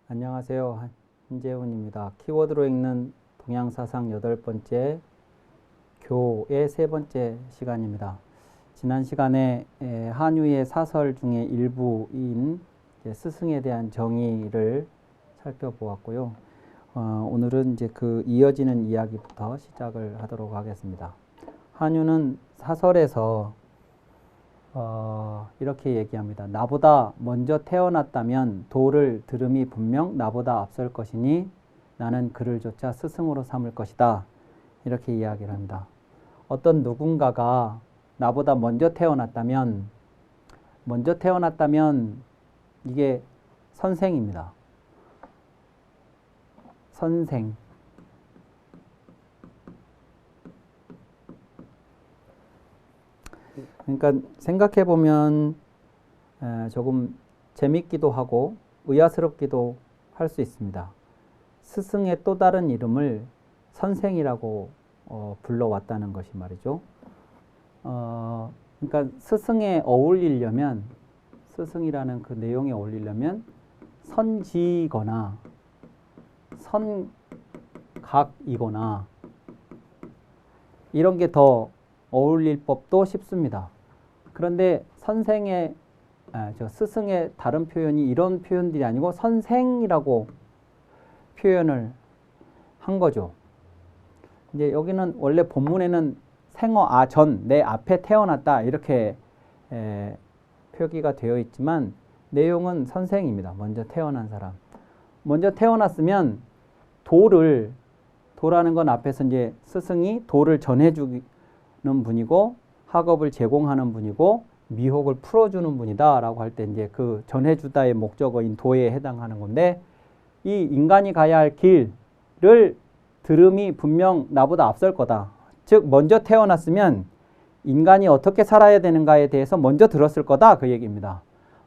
안녕하세요. 한재훈입니다. 키워드로 읽는 동양사상 8번째 교의 3번째 시간입니다. 지난 시간에 한유의 사설 중에 일부인 스승에 대한 정의를 살펴보았고요. 오늘은 이제 그 이어지는 이야기부터 시작을 하도록 하겠습니다. 한유는 사설에서 이렇게 얘기합니다. 나보다 먼저 태어났다면 도를 들음이 분명 나보다 앞설 것이니 나는 그를 조차 스승으로 삼을 것이다. 이렇게 이야기를 합니다. 어떤 누군가가 나보다 먼저 태어났다면 이게 선생입니다. 선생. 그러니까 생각해 보면 조금 재밌기도 하고 의아스럽기도 할 수 있습니다. 스승의 또 다른 이름을 선생이라고 불러왔다는 것이 말이죠. 그러니까 스승에 어울리려면, 스승이라는 그 내용에 어울리려면 선지거나 선각이거나 이런 게 더 어울릴 법도 싶습니다. 그런데 스승의 다른 표현이 이런 표현들이 아니고 선생이라고 표현을 한 거죠. 이제 여기는 원래 본문에는 생어 전, 내 앞에 태어났다 이렇게 표기가 되어 있지만 내용은 선생입니다. 먼저 태어난 사람. 먼저 태어났으면 도라는 건 앞에서 이제 스승이 도를 전해주는 분이고 학업을 제공하는 분이고 미혹을 풀어주는 분이다 라고 할 때 이제 그 전해주다의 목적어인 도에 해당하는 건데, 이 인간이 가야 할 길을 들음이 분명 나보다 앞설 거다. 즉 먼저 태어났으면 인간이 어떻게 살아야 되는가에 대해서 먼저 들었을 거다, 그 얘기입니다.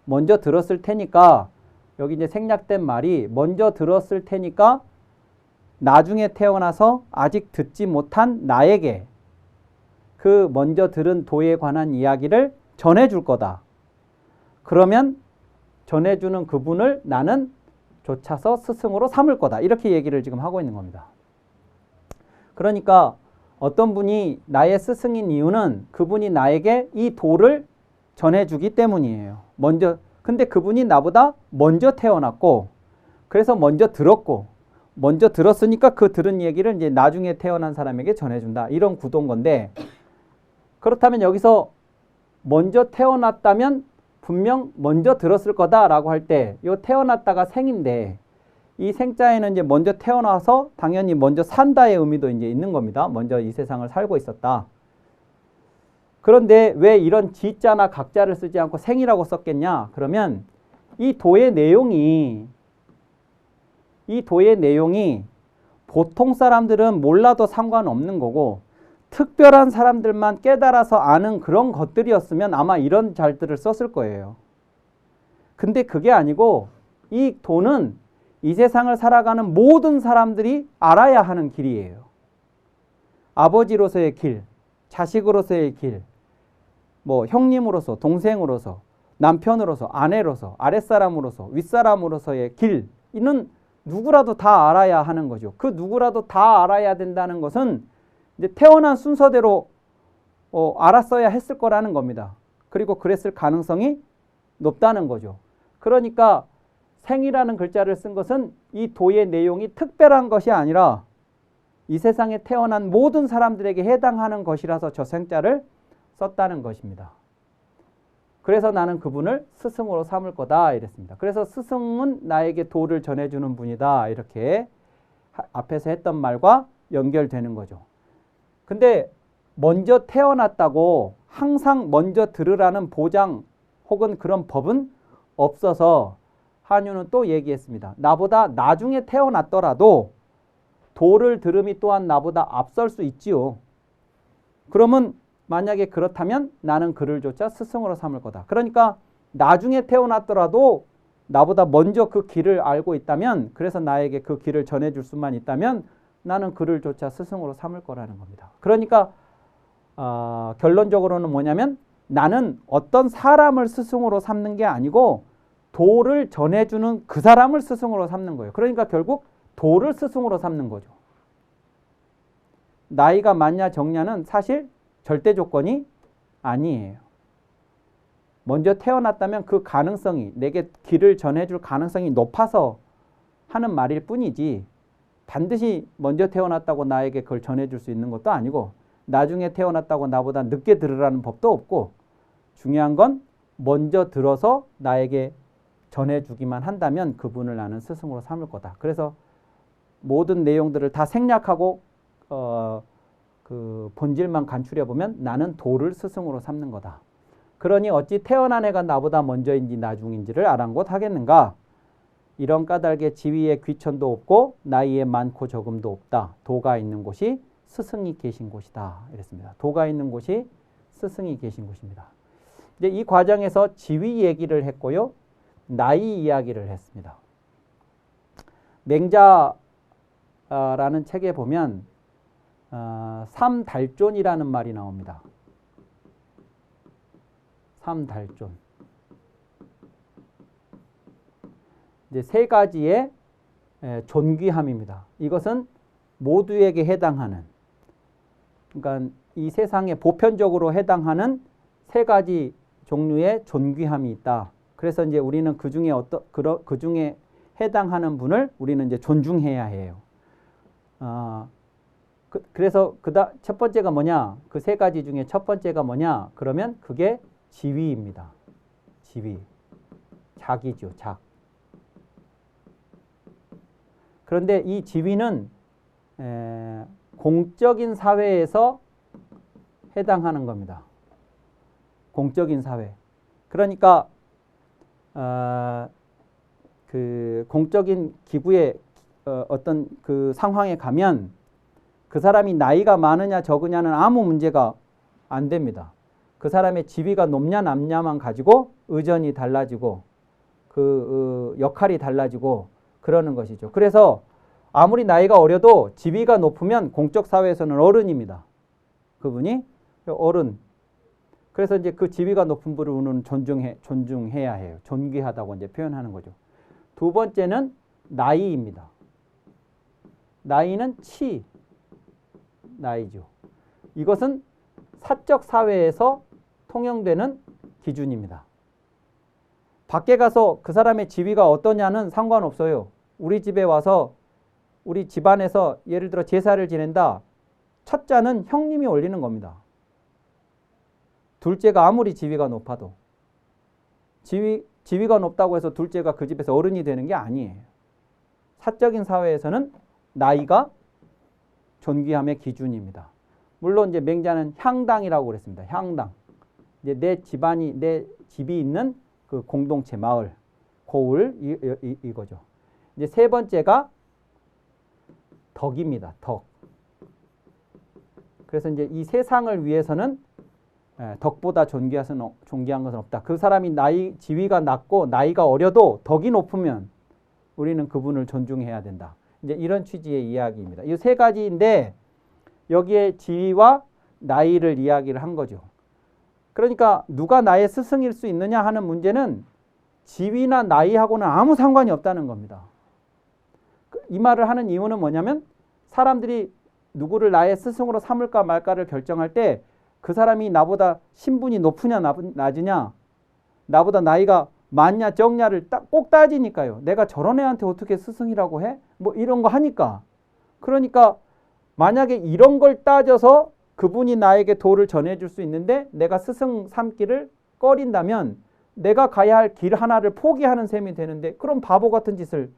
먼저 들었을 테니까, 여기 이제 생략된 말이 먼저 들었을 테니까 나중에 태어나서 아직 듣지 못한 나에게 그 먼저 들은 도에 관한 이야기를 전해줄 거다. 그러면 전해주는 그분을 나는 좇아서 스승으로 삼을 거다. 이렇게 얘기를 지금 하고 있는 겁니다. 그러니까 어떤 분이 나의 스승인 이유는 그분이 나에게 이 도를 전해주기 때문이에요. 근데 그분이 나보다 먼저 태어났고, 그래서 먼저 들었고, 먼저 들었으니까 그 들은 얘기를 이제 나중에 태어난 사람에게 전해준다. 이런 구도인 건데, 그렇다면 여기서 먼저 태어났다면 분명 먼저 들었을 거다라고 할 때, 이 태어났다가 생인데, 이 생자에는 이제 먼저 태어나서 당연히 먼저 산다의 의미도 이제 있는 겁니다. 먼저 이 세상을 살고 있었다. 그런데 왜 이런 지자나 각자를 쓰지 않고 생이라고 썼겠냐? 그러면 이 도의 내용이 보통 사람들은 몰라도 상관없는 거고, 특별한 사람들만 깨달아서 아는 그런 것들이었으면 아마 이런 잘들을 썼을 거예요. 근데 그게 아니고 이 도는 이 세상을 살아가는 모든 사람들이 알아야 하는 길이에요. 아버지로서의 길, 자식으로서의 길, 뭐 형님으로서, 동생으로서, 남편으로서, 아내로서, 아랫사람으로서, 윗사람으로서의 길은 누구라도 다 알아야 하는 거죠. 그 누구라도 다 알아야 된다는 것은 이제 태어난 순서대로 알았어야 했을 거라는 겁니다. 그리고 그랬을 가능성이 높다는 거죠. 그러니까 생이라는 글자를 쓴 것은 이 도의 내용이 특별한 것이 아니라 이 세상에 태어난 모든 사람들에게 해당하는 것이라서 저 생자를 썼다는 것입니다. 그래서 나는 그분을 스승으로 삼을 거다 이랬습니다. 그래서 스승은 나에게 도를 전해주는 분이다, 이렇게 앞에서 했던 말과 연결되는 거죠. 근데 먼저 태어났다고 항상 먼저 들으라는 보장 혹은 그런 법은 없어서 한유는 또 얘기했습니다. 나보다 나중에 태어났더라도 도를 들음이 또한 나보다 앞설 수 있지요. 그러면 만약에 그렇다면 나는 그를 조차 스승으로 삼을 거다. 그러니까 나중에 태어났더라도 나보다 먼저 그 길을 알고 있다면, 그래서 나에게 그 길을 전해줄 수만 있다면 나는 그를 조차 스승으로 삼을 거라는 겁니다. 그러니까 결론적으로는 뭐냐면 나는 어떤 사람을 스승으로 삼는 게 아니고 도를 전해주는 그 사람을 스승으로 삼는 거예요. 그러니까 결국 도를 스승으로 삼는 거죠. 나이가 많냐 적냐는 사실 절대 조건이 아니에요. 먼저 태어났다면 그 가능성이, 내게 길을 전해줄 가능성이 높아서 하는 말일 뿐이지 반드시 먼저 태어났다고 나에게 그걸 전해줄 수 있는 것도 아니고 나중에 태어났다고 나보다 늦게 들으라는 법도 없고 중요한 건 먼저 들어서 나에게 전해주기만 한다면 그분을 나는 스승으로 삼을 거다. 그래서 모든 내용들을 다 생략하고 그 본질만 간추려 보면 나는 도를 스승으로 삼는 거다. 그러니 어찌 태어난 애가 나보다 먼저인지 나중인지를 아랑곳하겠는가. 이런 까닭에 지위에 귀천도 없고 나이에 많고 적음도 없다. 도가 있는 곳이 스승이 계신 곳이다. 이랬습니다. 도가 있는 곳이 스승이 계신 곳입니다. 이제 이 과정에서 지위 얘기를 했고요. 나이 이야기를 했습니다. 맹자라는 책에 보면 삼달존이라는 말이 나옵니다. 삼달존. 이제 세 가지의 존귀함입니다. 이것은 모두에게 해당하는, 그러니까 이 세상에 보편적으로 해당하는 세 가지 종류의 존귀함이 있다. 그래서 이제 우리는 그 중에 그 중에 해당하는 분을 우리는 이제 존중해야 해요. 그래서 첫 번째가 뭐냐? 그 세 가지 중에 첫 번째가 뭐냐? 그러면 그게 지위입니다. 지위. 작이죠, 작. 그런데 이 지위는 공적인 사회에서 해당하는 겁니다. 공적인 사회. 그러니까 그 공적인 기구의 어떤 그 상황에 가면 그 사람이 나이가 많으냐 적으냐는 아무 문제가 안 됩니다. 그 사람의 지위가 높냐 낮냐만 가지고 의전이 달라지고 그 역할이 달라지고 그러는 것이죠. 그래서 아무리 나이가 어려도 지위가 높으면 공적 사회에서는 어른입니다. 그분이 어른. 그래서 이제 그 지위가 높은 분을 우리는 존중해야 해요. 존귀하다고 이제 표현하는 거죠. 두 번째는 나이입니다. 나이는 나이죠. 이것은 사적 사회에서 통용되는 기준입니다. 밖에 가서 그 사람의 지위가 어떠냐는 상관없어요. 우리 집에 와서 우리 집안에서 예를 들어 제사를 지낸다. 첫 잔은 형님이 올리는 겁니다. 둘째가 아무리 지위가 높아도 지위가 높다고 해서 둘째가 그 집에서 어른이 되는 게 아니에요. 사적인 사회에서는 나이가 존귀함의 기준입니다. 물론 이제 맹자는 향당이라고 그랬습니다. 향당. 이제 내 집이 있는 그 공동체 마을, 고을 이거죠. 이제 세 번째가 덕입니다. 덕. 그래서 이제 이 세상을 위해서는 덕보다 존귀한 것은 없다. 그 사람이 지위가 낮고 나이가 어려도 덕이 높으면 우리는 그분을 존중해야 된다. 이제 이런 취지의 이야기입니다. 이 세 가지인데 여기에 지위와 나이를 이야기를 한 거죠. 그러니까 누가 나의 스승일 수 있느냐 하는 문제는 지위나 나이하고는 아무 상관이 없다는 겁니다. 이 말을 하는 이유는 뭐냐면 사람들이 누구를 나의 스승으로 삼을까 말까를 결정할 때 그 사람이 나보다 신분이 높으냐 낮으냐, 나보다 나이가 많냐 적냐를 꼭 따지니까요. 내가 저런 애한테 어떻게 스승이라고 해? 뭐 이런 거 하니까. 그러니까 만약에 이런 걸 따져서 그분이 나에게 도를 전해줄 수 있는데 내가 스승 삼기를 꺼린다면 내가 가야 할 길 하나를 포기하는 셈이 되는데 그럼 바보 같은 짓을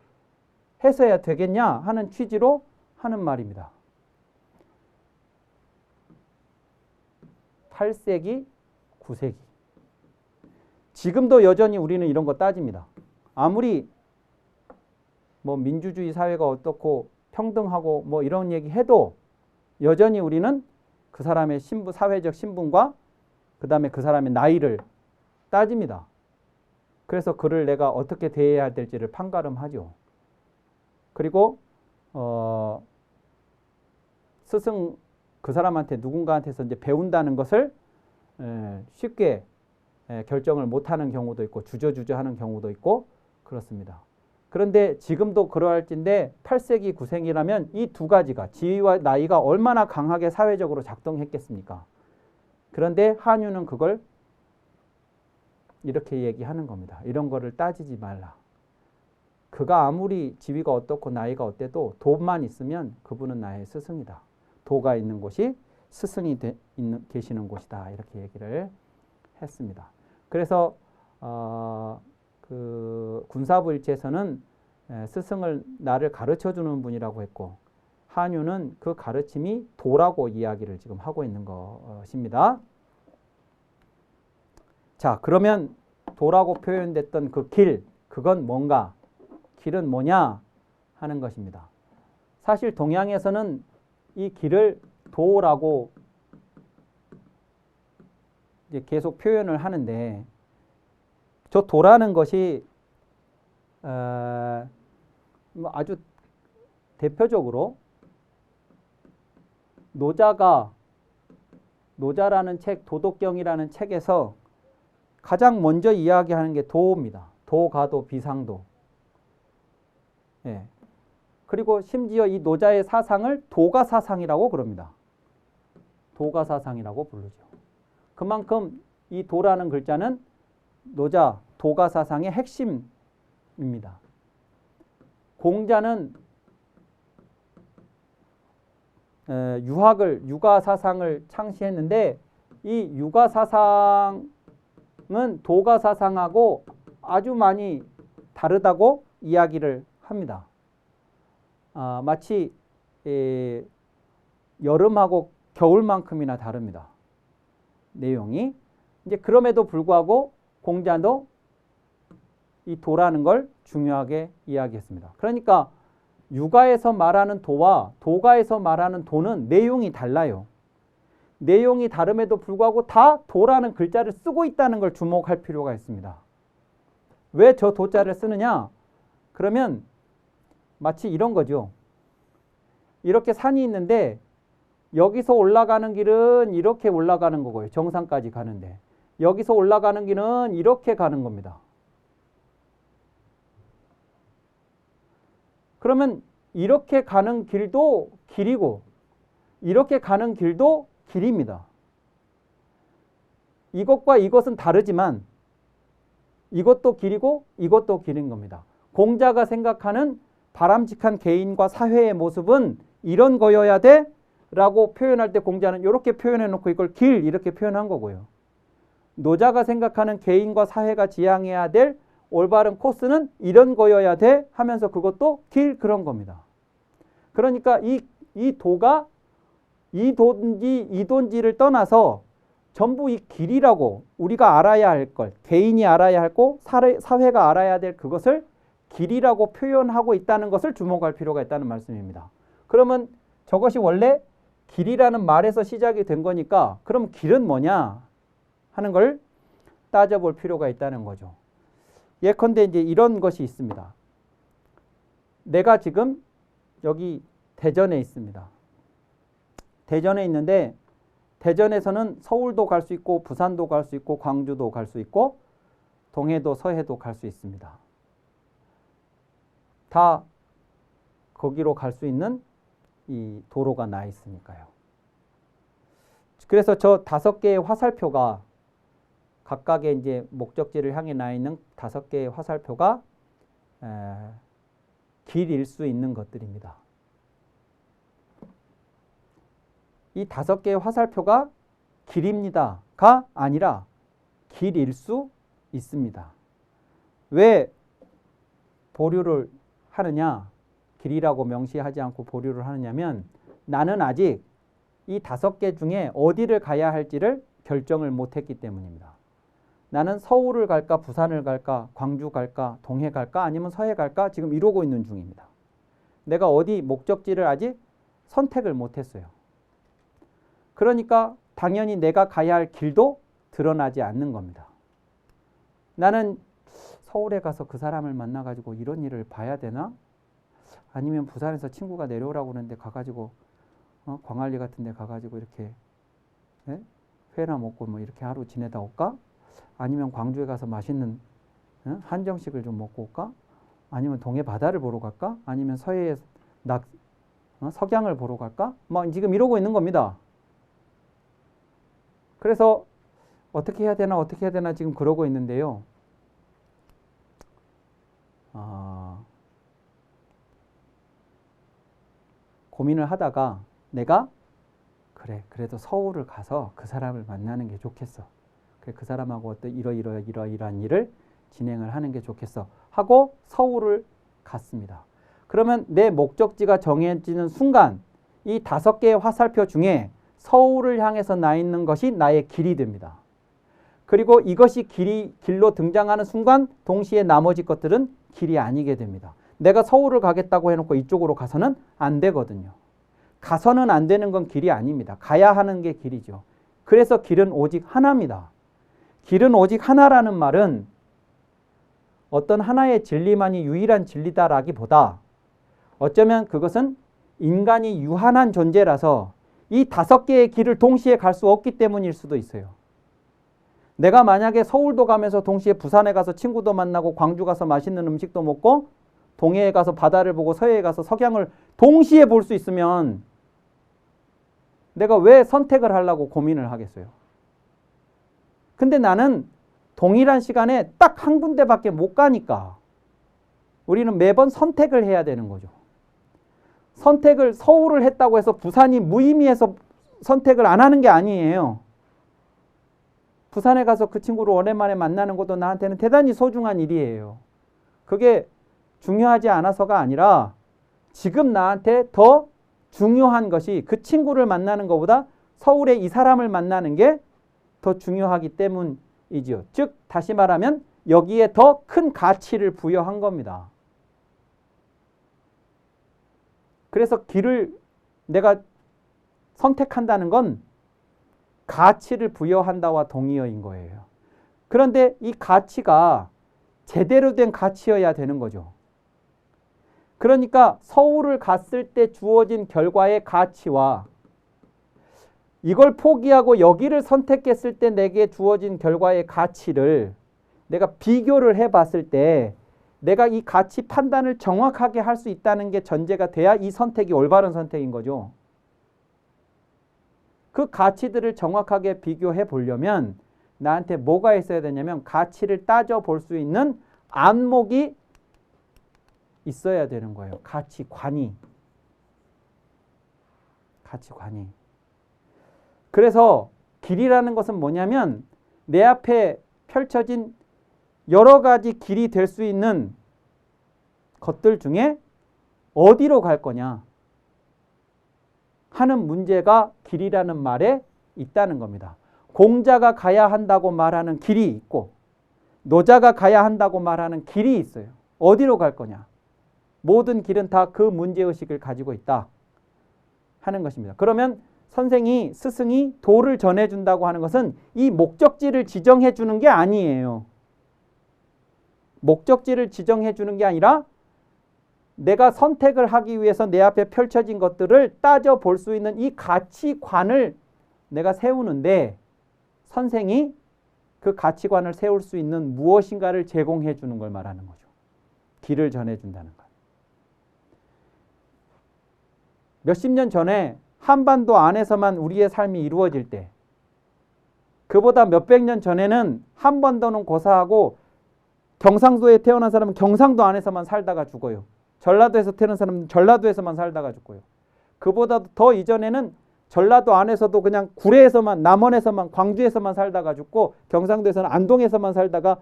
해서야 되겠냐 하는 취지로 하는 말입니다. 8세기, 9세기. 지금도 여전히 우리는 이런 거 따집니다. 아무리 뭐 민주주의 사회가 어떻고 평등하고 뭐 이런 얘기 해도 여전히 우리는 그 사람의 사회적 신분과 그 다음에 그 사람의 나이를 따집니다. 그래서 그를 내가 어떻게 대해야 될지를 판가름하죠. 그리고 스승 그 사람한테 누군가한테서 이제 배운다는 것을 쉽게 결정을 못하는 경우도 있고 주저주저 하는 경우도 있고 그렇습니다. 그런데 지금도 그러할진데 8세기 9세기라면 이 두 가지가 지위와 나이가 얼마나 강하게 사회적으로 작동했겠습니까? 그런데 한유는 그걸 이렇게 얘기하는 겁니다. 이런 거를 따지지 말라. 그가 아무리 지위가 어떻고 나이가 어때도 도만 있으면 그분은 나의 스승이다. 도가 있는 곳이 스승이 계시는 곳이다. 이렇게 얘기를 했습니다. 그래서 그 군사부일체에서는 스승을 나를 가르쳐주는 분이라고 했고 한유는 그 가르침이 도라고 이야기를 지금 하고 있는 것입니다. 자, 그러면 도라고 표현됐던 그 길, 그건 뭔가? 길은 뭐냐 하는 것입니다. 사실 동양에서는 이 길을 도라고 이제 계속 표현을 하는데 저 도라는 것이 아주 대표적으로 노자라는 책, 도덕경이라는 책에서 가장 먼저 이야기하는 게 도입니다. 도가도 비상도. 예. 그리고 심지어 이 노자의 사상을 도가사상이라고 그럽니다. 도가사상이라고 부르죠. 그만큼 이 도라는 글자는 노자, 도가사상의 핵심입니다. 공자는 유가사상을 창시했는데 이 유가사상은 도가사상하고 아주 많이 다르다고 이야기를 합니다. 마치 여름하고 겨울만큼이나 다릅니다. 내용이. 이제 그럼에도 불구하고 공자도 이 도라는 걸 중요하게 이야기했습니다. 그러니까 유가에서 말하는 도와 도가에서 말하는 도는 내용이 달라요. 내용이 다름에도 불구하고 다 도라는 글자를 쓰고 있다는 걸 주목할 필요가 있습니다. 왜 저 도자를 쓰느냐? 그러면 마치 이런 거죠. 이렇게 산이 있는데 여기서 올라가는 길은 이렇게 올라가는 거고요. 정상까지 가는데. 여기서 올라가는 길은 이렇게 가는 겁니다. 그러면 이렇게 가는 길도 길이고 이렇게 가는 길도 길입니다. 이것과 이것은 다르지만 이것도 길이고 이것도 길인 겁니다. 공자가 생각하는 바람직한 개인과 사회의 모습은 이런 거여야 돼 라고 표현할 때 공자는 이렇게 표현해 놓고 이걸 길 이렇게 표현한 거고요. 노자가 생각하는 개인과 사회가 지향해야 될 올바른 코스는 이런 거여야 돼 하면서 그것도 길 그런 겁니다. 그러니까 이 도가 이돈지를 떠나서 전부 이 길이라고 우리가 알아야 할 걸, 개인이 알아야 할고 사회가 알아야 될 그것을 길이라고 표현하고 있다는 것을 주목할 필요가 있다는 말씀입니다. 그러면 저것이 원래 길이라는 말에서 시작이 된 거니까 그럼 길은 뭐냐 하는 걸 따져볼 필요가 있다는 거죠. 예컨대 이제 이런 것이 있습니다. 내가 지금 여기 대전에 있습니다. 대전에 있는데 대전에서는 서울도 갈 수 있고 부산도 갈 수 있고 광주도 갈 수 있고 동해도 서해도 갈 수 있습니다. 다 거기로 갈 수 있는 이 도로가 나 있으니까요. 그래서 저 5개의 화살표가 각각의 이제 목적지를 향해 나 있는 5개의 화살표가 길일 수 있는 것들입니다. 이 5개의 화살표가 길입니다가 아니라 길일 수 있습니다. 왜 보류를 하느냐? 길이라고 명시하지 않고 보류를 하느냐면 나는 아직 이 5개 중에 어디를 가야 할지를 결정을 못했기 때문입니다. 나는 서울을 갈까 부산을 갈까 광주 갈까 동해 갈까 아니면 서해 갈까 지금 이러고 있는 중입니다. 내가 어디 목적지를 아직 선택을 못했어요. 그러니까 당연히 내가 가야 할 길도 드러나지 않는 겁니다. 나는 서울에 가서 그 사람을 만나가지고 이런 일을 봐야 되나? 아니면 부산에서 친구가 내려오라고 그러는데 가가지고 광안리 같은 데 가가지고 이렇게 회나 먹고 뭐 이렇게 하루 지내다 올까? 아니면 광주에 가서 맛있는 한정식을 좀 먹고 올까? 아니면 동해 바다를 보러 갈까? 아니면 서해의 석양을 보러 갈까? 막 지금 이러고 있는 겁니다. 그래서 어떻게 해야 되나 지금 그러고 있는데요. 고민을 하다가 내가 그래도 서울을 가서 그 사람을 만나는 게 좋겠어. 그 사람하고 어떤 이러이러한 일을 진행을 하는 게 좋겠어 하고 서울을 갔습니다. 그러면 내 목적지가 정해지는 순간 이 5개의 화살표 중에 서울을 향해서 나 있는 것이 나의 길이 됩니다. 그리고 이것이 길로 등장하는 순간 동시에 나머지 것들은 길이 아니게 됩니다. 내가 서울을 가겠다고 해놓고 이쪽으로 가서는 안 되거든요. 가서는 안 되는 건 길이 아닙니다. 가야 하는 게 길이죠. 그래서 길은 오직 하나입니다. 길은 오직 하나라는 말은 어떤 하나의 진리만이 유일한 진리다라기보다 어쩌면 그것은 인간이 유한한 존재라서 이 5개의 길을 동시에 갈 수 없기 때문일 수도 있어요. 내가 만약에 서울도 가면서 동시에 부산에 가서 친구도 만나고 광주 가서 맛있는 음식도 먹고 동해에 가서 바다를 보고 서해에 가서 석양을 동시에 볼 수 있으면 내가 왜 선택을 하려고 고민을 하겠어요? 근데 나는 동일한 시간에 딱 한 군데밖에 못 가니까 우리는 매번 선택을 해야 되는 거죠. 선택을 서울을 했다고 해서 부산이 무의미해서 선택을 안 하는 게 아니에요. 부산에 가서 그 친구를 오랜만에 만나는 것도 나한테는 대단히 소중한 일이에요. 그게 중요하지 않아서가 아니라 지금 나한테 더 중요한 것이 그 친구를 만나는 것보다 서울에 이 사람을 만나는 게 더 중요하기 때문이지요. 즉 다시 말하면 여기에 더 큰 가치를 부여한 겁니다. 그래서 길을 내가 선택한다는 건 가치를 부여한다와 동의어인 거예요. 그런데 이 가치가 제대로 된 가치여야 되는 거죠. 그러니까 서울을 갔을 때 주어진 결과의 가치와 이걸 포기하고 여기를 선택했을 때 내게 주어진 결과의 가치를 내가 비교를 해봤을 때 내가 이 가치 판단을 정확하게 할 수 있다는 게 전제가 돼야 이 선택이 올바른 선택인 거죠. 그 가치들을 정확하게 비교해 보려면 나한테 뭐가 있어야 되냐면 가치를 따져볼 수 있는 안목이 있어야 되는 거예요. 가치관이. 그래서 길이라는 것은 뭐냐면 내 앞에 펼쳐진 여러 가지 길이 될 수 있는 것들 중에 어디로 갈 거냐 하는 문제가 길이라는 말에 있다는 겁니다. 공자가 가야 한다고 말하는 길이 있고 노자가 가야 한다고 말하는 길이 있어요. 어디로 갈 거냐. 모든 길은 다 그 문제의식을 가지고 있다 하는 것입니다. 그러면 스승이 도를 전해준다고 하는 것은 이 목적지를 지정해 주는 게 아니에요. 목적지를 지정해 주는 게 아니라 내가 선택을 하기 위해서 내 앞에 펼쳐진 것들을 따져볼 수 있는 이 가치관을 내가 세우는데 선생이 그 가치관을 세울 수 있는 무엇인가를 제공해 주는 걸 말하는 거죠. 길을 전해준다는 것. 몇십 년 전에 한반도 안에서만 우리의 삶이 이루어질 때 그보다 몇백 년 전에는 한반도는 고사하고 경상도에 태어난 사람은 경상도 안에서만 살다가 죽어요. 전라도에서 태어난 사람은 전라도에서만 살다가 죽고요. 그보다 더 이전에는 전라도 안에서도 그냥 구례에서만 남원에서만 광주에서만 살다가 죽고 경상도에서는 안동에서만 살다가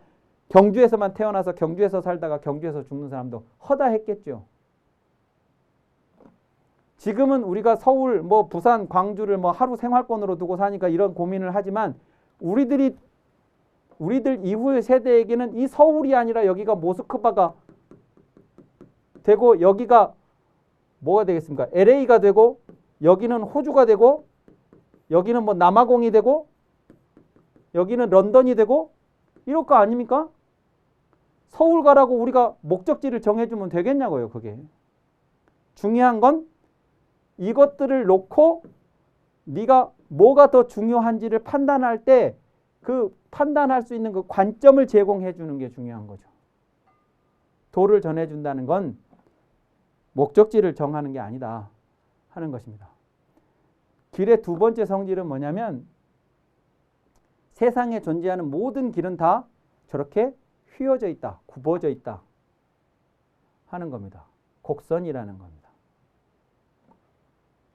경주에서만 태어나서 경주에서 살다가 경주에서 죽는 사람도 허다했겠죠. 지금은 우리가 서울, 부산, 광주를 하루 생활권으로 두고 사니까 이런 고민을 하지만 우리들 이후의 세대에게는 이 서울이 아니라 여기가 모스크바가 되고 여기가 뭐가 되겠습니까? LA가 되고 여기는 호주가 되고 여기는 남아공이 되고 여기는 런던이 되고 이럴 거 아닙니까? 서울 가라고 우리가 목적지를 정해주면 되겠냐고요. 그게. 중요한 건 이것들을 놓고 네가 뭐가 더 중요한지를 판단할 때 그 판단할 수 있는 그 관점을 제공해 주는 게 중요한 거죠. 도를 전해준다는 건 목적지를 정하는 게 아니다 하는 것입니다. 길의 두 번째 성질은 뭐냐면 세상에 존재하는 모든 길은 다 저렇게 휘어져 있다, 굽어져 있다 하는 겁니다. 곡선이라는 겁니다.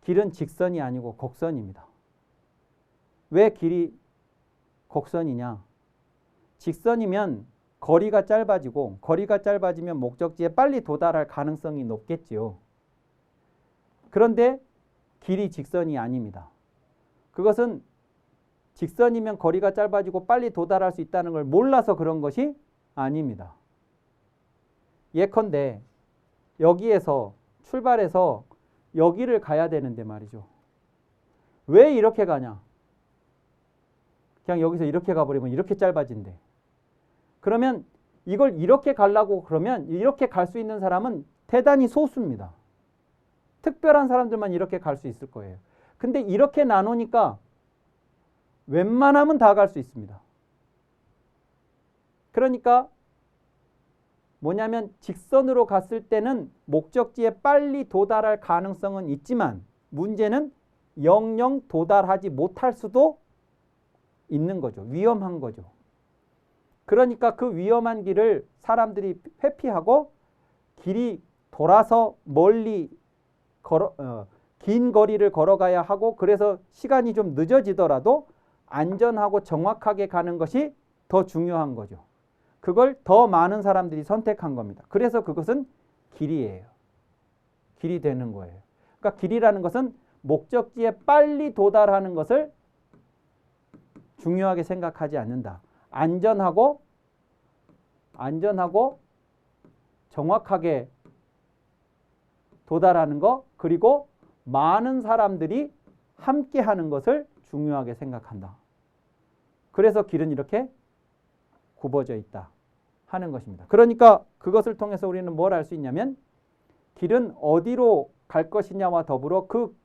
길은 직선이 아니고 곡선입니다. 왜 길이 곡선이냐? 직선이면 거리가 짧아지고 거리가 짧아지면 목적지에 빨리 도달할 가능성이 높겠지요. 그런데 길이 직선이 아닙니다. 그것은 직선이면 거리가 짧아지고 빨리 도달할 수 있다는 걸 몰라서 그런 것이 아닙니다. 예컨대 여기에서 출발해서 여기를 가야 되는데 말이죠. 왜 이렇게 가냐? 그냥 여기서 이렇게 가버리면 이렇게 짧아진대. 그러면 이걸 이렇게 가려고 그러면 이렇게 갈 수 있는 사람은 대단히 소수입니다. 특별한 사람들만 이렇게 갈 수 있을 거예요. 근데 이렇게 나누니까 웬만하면 다 갈 수 있습니다. 그러니까 뭐냐면 직선으로 갔을 때는 목적지에 빨리 도달할 가능성은 있지만 문제는 영영 도달하지 못할 수도 있는 거죠. 위험한 거죠. 그러니까 그 위험한 길을 사람들이 회피하고 길이 돌아서 멀리 긴 거리를 걸어가야 하고 그래서 시간이 좀 늦어지더라도 안전하고 정확하게 가는 것이 더 중요한 거죠. 그걸 더 많은 사람들이 선택한 겁니다. 그래서 그것은 길이에요. 길이 되는 거예요. 그러니까 길이라는 것은 목적지에 빨리 도달하는 것을 중요하게 생각하지 않는다. 안전하고 정확하게 도달하는 것 그리고 많은 사람들이 함께 하는 것을 중요하게 생각한다. 그래서 길은 이렇게 굽어져 있다 하는 것입니다. 그러니까 그것을 통해서 우리는 뭘 알 수 있냐면 길은 어디로 갈 것이냐와 더불어 그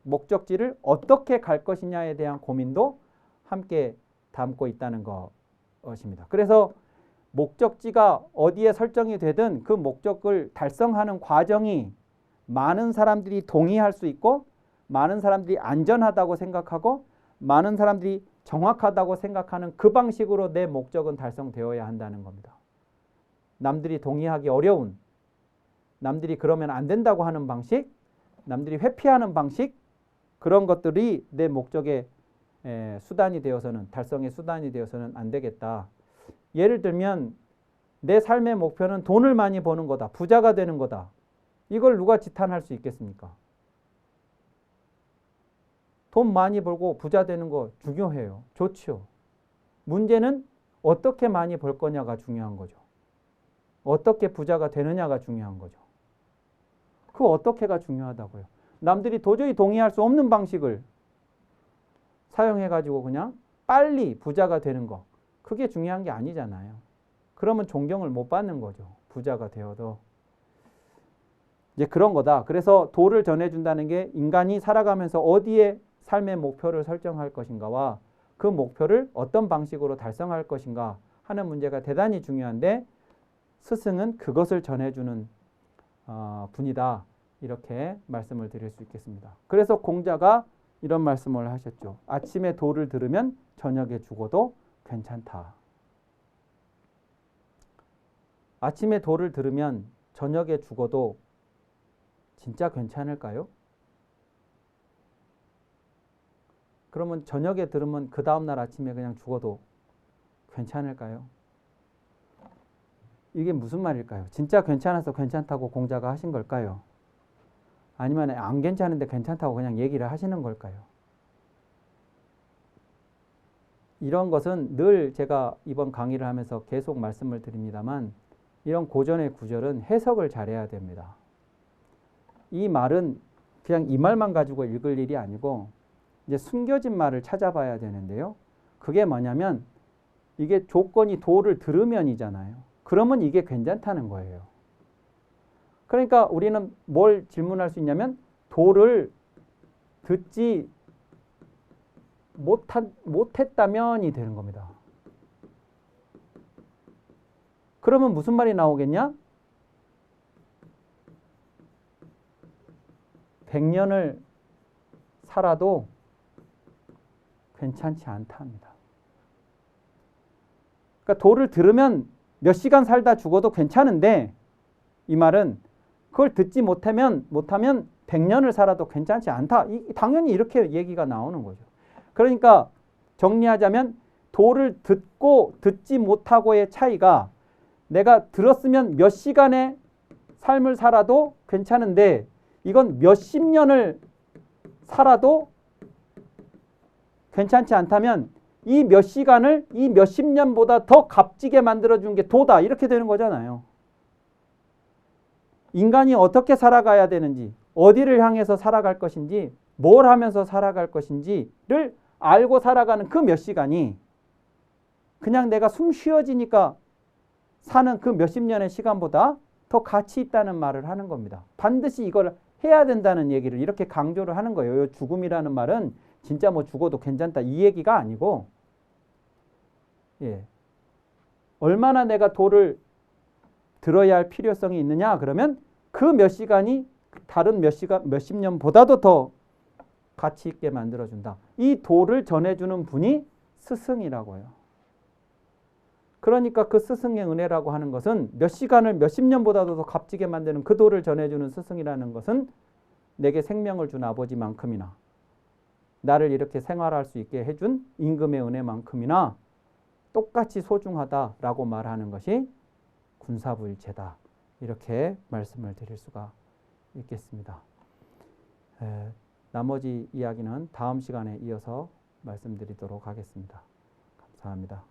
목적지를 어떻게 갈 것이냐에 대한 고민도 함께 담고 있다는 것입니다. 그래서 목적지가 어디에 설정이 되든 그 목적을 달성하는 과정이 많은 사람들이 동의할 수 있고 많은 사람들이 안전하다고 생각하고 많은 사람들이 정확하다고 생각하는 그 방식으로 내 목적은 달성되어야 한다는 겁니다. 남들이 동의하기 어려운, 남들이 그러면 안 된다고 하는 방식, 남들이 회피하는 방식 그런 것들이 내 목적의 수단이 되어서는 달성의 수단이 되어서는 안 되겠다. 예를 들면 내 삶의 목표는 돈을 많이 버는 거다. 부자가 되는 거다. 이걸 누가 지탄할 수 있겠습니까? 돈 많이 벌고 부자 되는 거 중요해요. 좋죠. 문제는 어떻게 많이 벌 거냐가 중요한 거죠. 어떻게 부자가 되느냐가 중요한 거죠. 그 어떻게가 중요하다고요. 남들이 도저히 동의할 수 없는 방식을 사용해가지고 그냥 빨리 부자가 되는 거. 그게 중요한 게 아니잖아요. 그러면 존경을 못 받는 거죠. 부자가 되어도. 이제 그런 거다. 그래서 도를 전해준다는 게 인간이 살아가면서 어디에 삶의 목표를 설정할 것인가와 그 목표를 어떤 방식으로 달성할 것인가 하는 문제가 대단히 중요한데 스승은 그것을 전해주는 분이다. 이렇게 말씀을 드릴 수 있겠습니다. 그래서 공자가 이런 말씀을 하셨죠. 아침에 도를 들으면 저녁에 죽어도 괜찮다. 아침에 도를 들으면 저녁에 죽어도 진짜 괜찮을까요? 그러면 저녁에 들으면 그 다음날 아침에 그냥 죽어도 괜찮을까요? 이게 무슨 말일까요? 진짜 괜찮아서 괜찮다고 공자가 하신 걸까요? 아니면 안 괜찮은데 괜찮다고 그냥 얘기를 하시는 걸까요? 이런 것은 늘 제가 이번 강의를 하면서 계속 말씀을 드립니다만 이런 고전의 구절은 해석을 잘해야 됩니다. 이 말은 그냥 이 말만 가지고 읽을 일이 아니고 이제 숨겨진 말을 찾아봐야 되는데요. 그게 뭐냐면 이게 조건이 도를 들으면이잖아요. 그러면 이게 괜찮다는 거예요. 그러니까 우리는 뭘 질문할 수 있냐면 도를 듣지 못했다면이 되는 겁니다. 그러면 무슨 말이 나오겠냐? 100년을 살아도 괜찮지 않다 합니다. 그러니까 도를 들으면 몇 시간 살다 죽어도 괜찮은데 이 말은 그걸 듣지 못하면 100년을 살아도 괜찮지 않다. 당연히 이렇게 얘기가 나오는 거죠. 그러니까 정리하자면 도를 듣고 듣지 못하고의 차이가 내가 들었으면 몇 시간의 삶을 살아도 괜찮은데 이건 몇십 년을 살아도 괜찮지 않다면 이 몇 시간을 이 몇십 년보다 더 값지게 만들어준 게 도다. 이렇게 되는 거잖아요. 인간이 어떻게 살아가야 되는지, 어디를 향해서 살아갈 것인지, 뭘 하면서 살아갈 것인지를 알고 살아가는 그 몇 시간이 그냥 내가 숨 쉬어지니까 사는 그 몇십 년의 시간보다 더 가치 있다는 말을 하는 겁니다. 반드시 이걸 해야 된다는 얘기를 이렇게 강조를 하는 거예요. 죽음이라는 말은 진짜 뭐 죽어도 괜찮다 이 얘기가 아니고 얼마나 내가 도를 들어야 할 필요성이 있느냐 그러면 그 몇 시간이 다른 몇십 년보다도 더 가치 있게 만들어준다. 이 도를 전해주는 분이 스승이라고 해요. 그러니까 그 스승의 은혜라고 하는 것은 몇 시간을 몇십 년보다도 더 값지게 만드는 그 도를 전해주는 스승이라는 것은 내게 생명을 준 아버지만큼이나 나를 이렇게 생활할 수 있게 해준 임금의 은혜만큼이나 똑같이 소중하다라고 말하는 것이 군사부일체다. 이렇게 말씀을 드릴 수가 있겠습니다. 나머지 이야기는 다음 시간에 이어서 말씀드리도록 하겠습니다. 감사합니다.